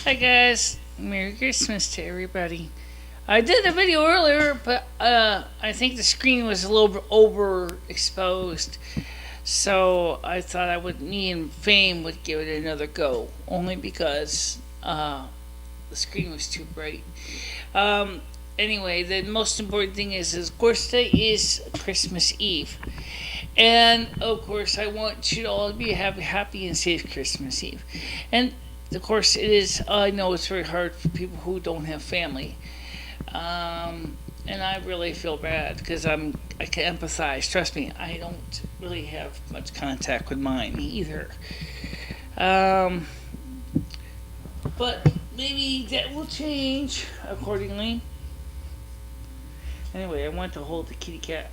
Hi guys, Merry Christmas to everybody. I did a video earlier, but I think the screen was a little bit overexposed, so I thought me and Fame would give it another go, only because the screen was too bright. Um, anyway, the most important thing is of course, today is Christmas Eve. And of course, I want you to all be happy and safe Christmas Eve. And of course, it is. I know it's very hard for people who don't have family, and I really feel bad because I can empathize. Trust me, I don't really have much contact with mine either. Um, but maybe that will change accordingly. Anyway, I want to hold the kitty cat.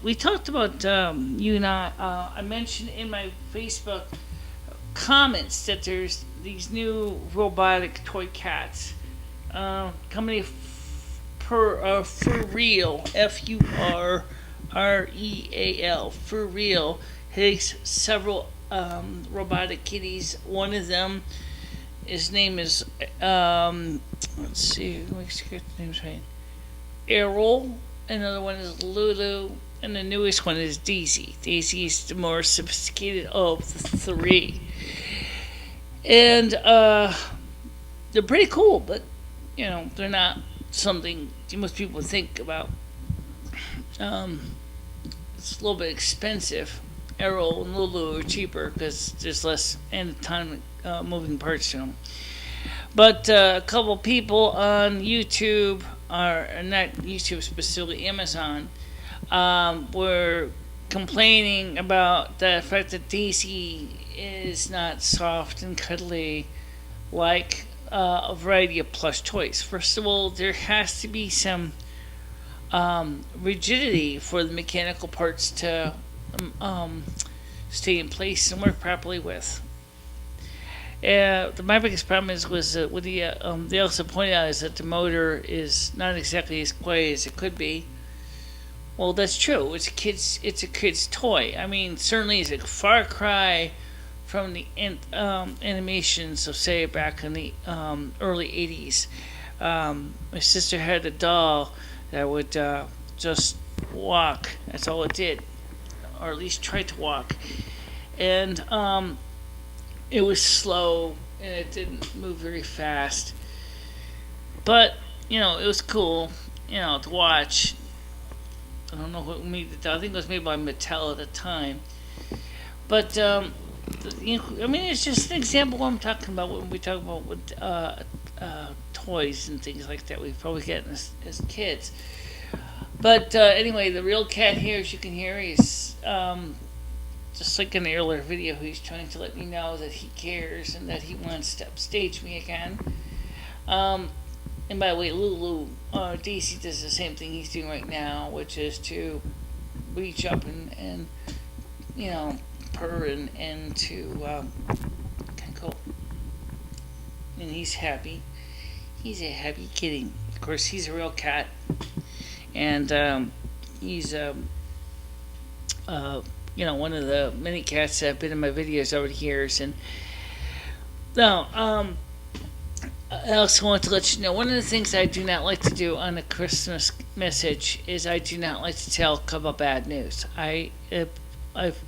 We talked about you and I mentioned in my Facebook comments that there's these new robotic toy cats coming for real, FURREAL, for real. Takes several robotic kitties. One of them, his name is let's see, let me get the names right. Errol. Another one is Lulu, and the newest one is Daisy. Daisy is the more sophisticated of the three, and they're pretty cool. But they're not something most people think about. It's a little bit expensive. Errol and Lulu are cheaper because there's less anatomic moving parts to them. But a couple people on YouTube, or not YouTube specifically, Amazon, were complaining about the fact that Daisy is not soft and cuddly like a variety of plush toys. First of all, there has to be some rigidity for the mechanical parts to stay in place and work properly with. My biggest problem was what they also pointed out is that the motor is not exactly as quiet as it could be. Well, that's true. It's a kid's toy. I mean, certainly it's a far cry from the animations of, say, back in the early '80s. My sister had a doll that would just walk. That's all it did, or at least try to walk, and it was slow and it didn't move very fast. But, it was cool, to watch. I don't know who made it. I think it was made by Michele at the time. But, it's just an example of what I'm talking about when we talk about toys and things like that we probably get as kids. But anyway, the real cat here, as you can hear, is just like in the earlier video, he's trying to let me know that he cares and that he wants to upstage me again. And by the way, Lulu, Daisy does the same thing he's doing right now, which is to reach up and purr and to kind of go. And he's happy. He's a happy kitty. Of course, he's a real cat, and he's one of the many cats that have been in my videos over the years. And now, I also want to let you know one of the things I do not like to do on a Christmas message is I do not like to tell about bad news. I've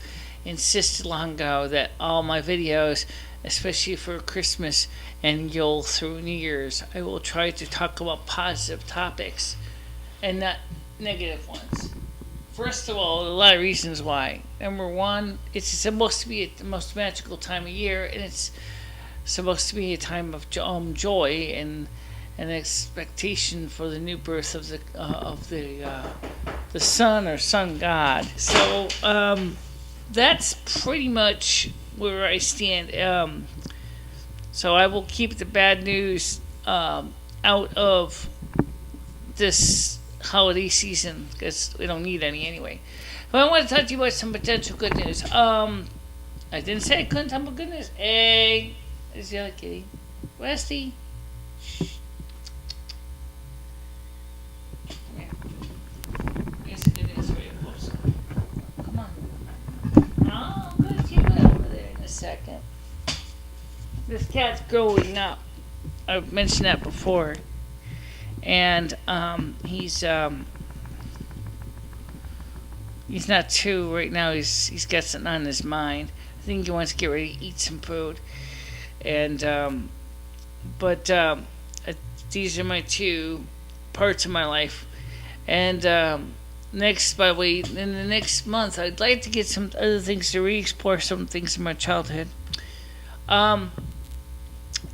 insisted long ago that all my videos, especially for Christmas and Yule through New Year's, I will try to talk about positive topics and not negative ones. First of all, a lot of reasons why. Number one, it's supposed to be the most magical time of year, and it's supposed to be a time of joy and an expectation for the new birth of the sun or sun god. So that's pretty much where I stand. So I will keep the bad news out of this holiday season because we don't need any anyway. But I want to talk to you about some potential good news. I didn't say I couldn't talk about good news. Hey, there's the other kitty. Westy. Shh. Come here. Here's the good news for you, folks. Come on. Oh, I'm going to keep it over there in a second. This cat's growing up. I've mentioned that before, and he's not 2 right now. He's got something on his mind. I think he wants to get ready to eat some food, and but these are my 2 parts of my life, and next, by the way, in the next month, I'd like to get some other things to re-explore some things in my childhood.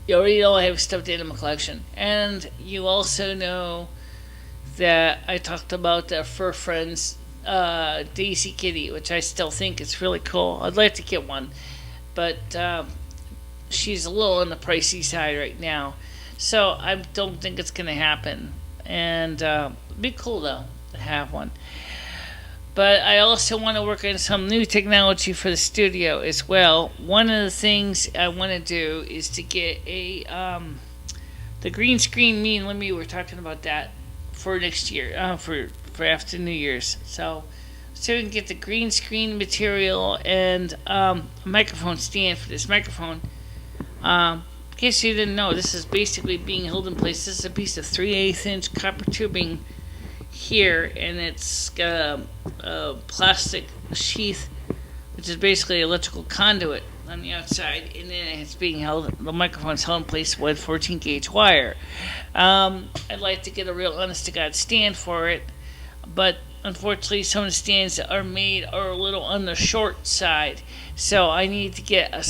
You already know I have a stuffed animal collection, and you also know that I talked about the Fur Friends Daisy Kitty, which I still think is really cool. I'd like to get one, but she's a little on the pricey side right now, so I don't think it's going to happen. And it'd be cool though to have one. But I also want to work on some new technology for the studio as well. One of the things I want to do is to get the green screen. Me and Lemmy were talking about that for next year, for after New Year's. So we can get the green screen material and a microphone stand for this microphone. In case you didn't know, this is basically being held in place. This is a piece of 3/8 inch copper tubing here, and it's got a plastic sheath, which is basically electrical conduit on the outside, and then it's being held. The microphone's held in place with 14 gauge wire. I'd like to get a real honest to God stand for it, but unfortunately, some of the stands that are made are a little on the short side. So I need to get I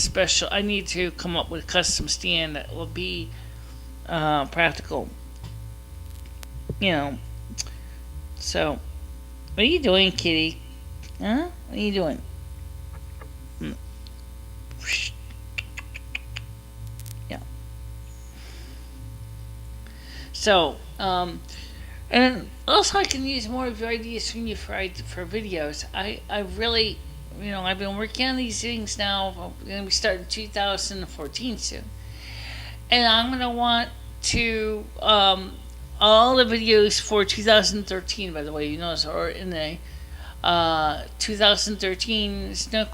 need to come up with a custom stand that will be practical. So, what are you doing, kitty? Huh? What are you doing? Yeah. So, and also I can use more of your ideas from you for videos. I really, I've been working on these things now. We're going to be starting 2014 soon. And I'm going to want to, all the videos for 2013, by the way, are in the 2013 Snow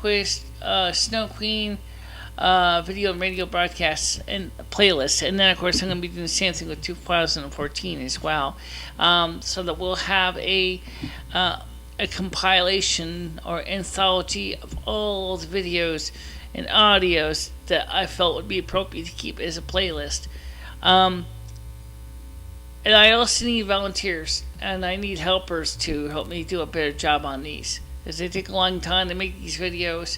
Queen video and radio broadcasts and playlists. And then, of course, I'm going to be doing the same thing with 2014 as well. So that we'll have a compilation or anthology of all the videos and audios that I felt would be appropriate to keep as a playlist. And I also need volunteers, and I need helpers to help me do a better job on these, because they take a long time to make these videos,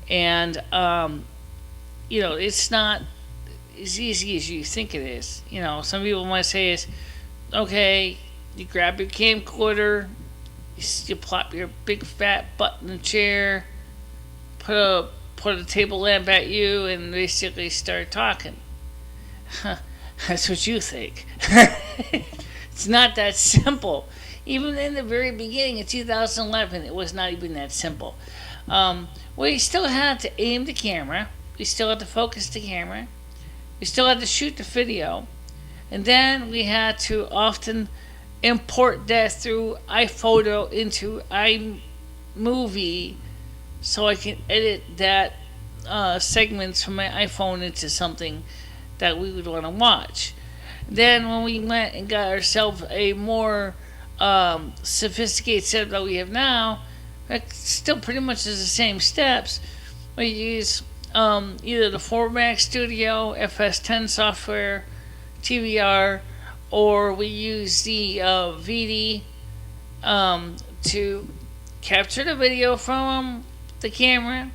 and it's not as easy as you think it is. Some people might say is, okay, you grab your camcorder, you plop your big fat butt in the chair, put a table lamp at you, and basically start talking. That's what you think. It's not that simple. Even in the very beginning of 2011, it was not even that simple. We still had to aim the camera. We still had to focus the camera. We still had to shoot the video. And then we had to often import that through iPhoto into iMovie so I can edit that segments from my iPhone into something that we would want to watch. Then when we went and got ourselves a more sophisticated setup that we have now, it still pretty much is the same steps. We use either the Formax Studio, FS10 software, TVR, or we use the VD to capture the video from the camera,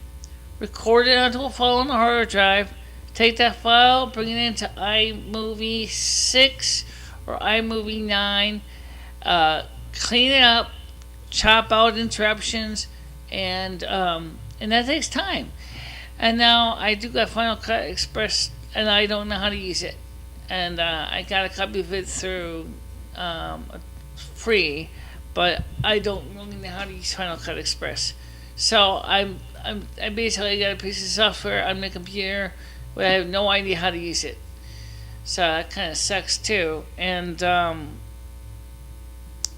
record it onto a file on the hard drive, take that file, bring it into iMovie 6 or iMovie 9, clean it up, chop out interruptions, and that takes time. And now I do got Final Cut Express, and I don't know how to use it. And I got a copy of it through free, but I don't really know how to use Final Cut Express. So I basically got a piece of software on my computer, but I have no idea how to use it. So that kind of sucks too. And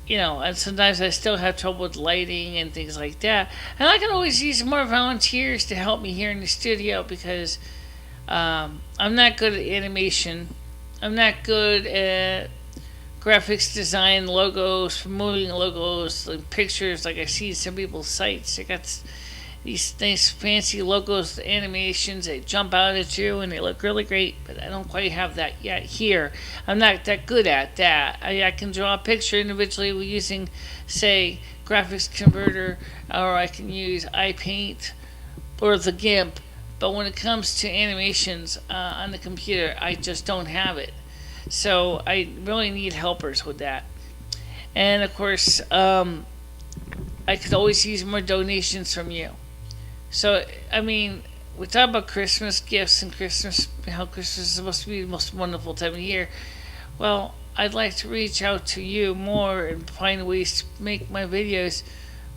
and sometimes I still have trouble with lighting and things like that. And I can always use more volunteers to help me here in the studio, because I'm not good at animation. I'm not good at graphics design, logos, promoting logos, like pictures. Like I see some people's sites, they got these nice fancy logos, animations. They jump out at you and they look really great. But I don't quite have that yet here. I'm not that good at that. I can draw a picture individually using, say, graphics converter, or I can use iPaint or the GIMP. But when it comes to animations on the computer, I just don't have it. So I really need helpers with that. And of course, I could always use more donations from you. So, I mean, we talk about Christmas gifts and Christmas, how Christmas is supposed to be the most wonderful time of year. Well, I'd like to reach out to you more and find ways to make my videos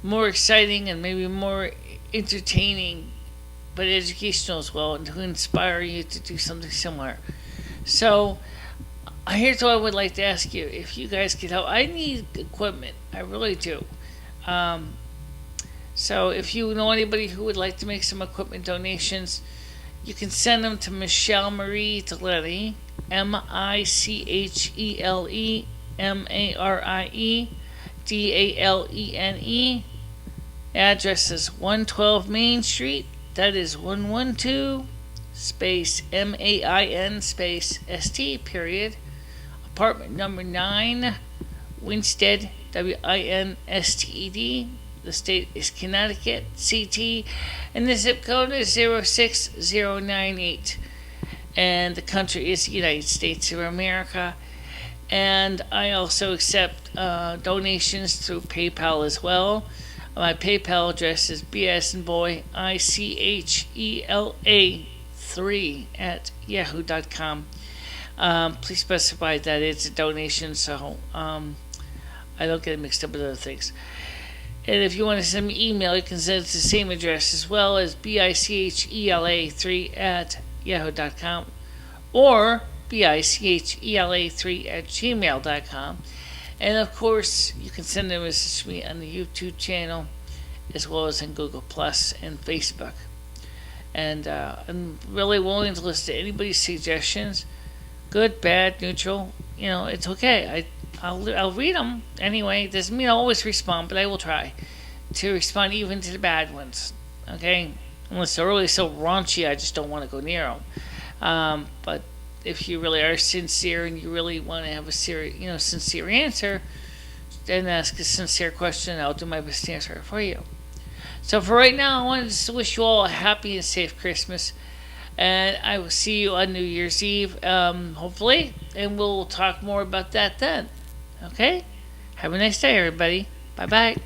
more exciting and maybe more entertaining, but educational as well, and to inspire you to do something similar. So, here's what I would like to ask you: if you guys could help, I need equipment. I really do. Um, so, if you know anybody who would like to make some equipment donations, you can send them to MicheleMarieDalene, MicheleMarieDalene. Address is 112 Main Street. That is 112 space MAIN space ST period. Apartment number 9, Winstead, WINSTED. The state is Connecticut, CT, and the zip code is 06098. And the country is the United States of America. And I also accept donations through PayPal as well. My PayPal address is BSandBoy, ICHELA3 at yahoo.com. Please specify that it's a donation so I don't get it mixed up with other things. And if you want to send me email, you can send it to the same address as well as BICHELA3 at yahoo.com or BICHELA3 at gmail.com. And of course, you can send a message to me on the YouTube channel as well as in Google Plus and Facebook. And I'm really willing to listen to anybody's suggestions, good, bad, neutral. It's okay. I'll read them anyway. Doesn't mean I'll always respond, but I will try to respond even to the bad ones. Okay, unless they're really so raunchy, I just don't want to go near them. But if you really are sincere and you really want to have a sincere answer, then ask a sincere question and I'll do my best to answer it for you. So for right now, I want to wish you all a happy and safe Christmas. And I will see you on New Year's Eve, hopefully. And we'll talk more about that then. Okay? Have a nice day, everybody. Bye-bye.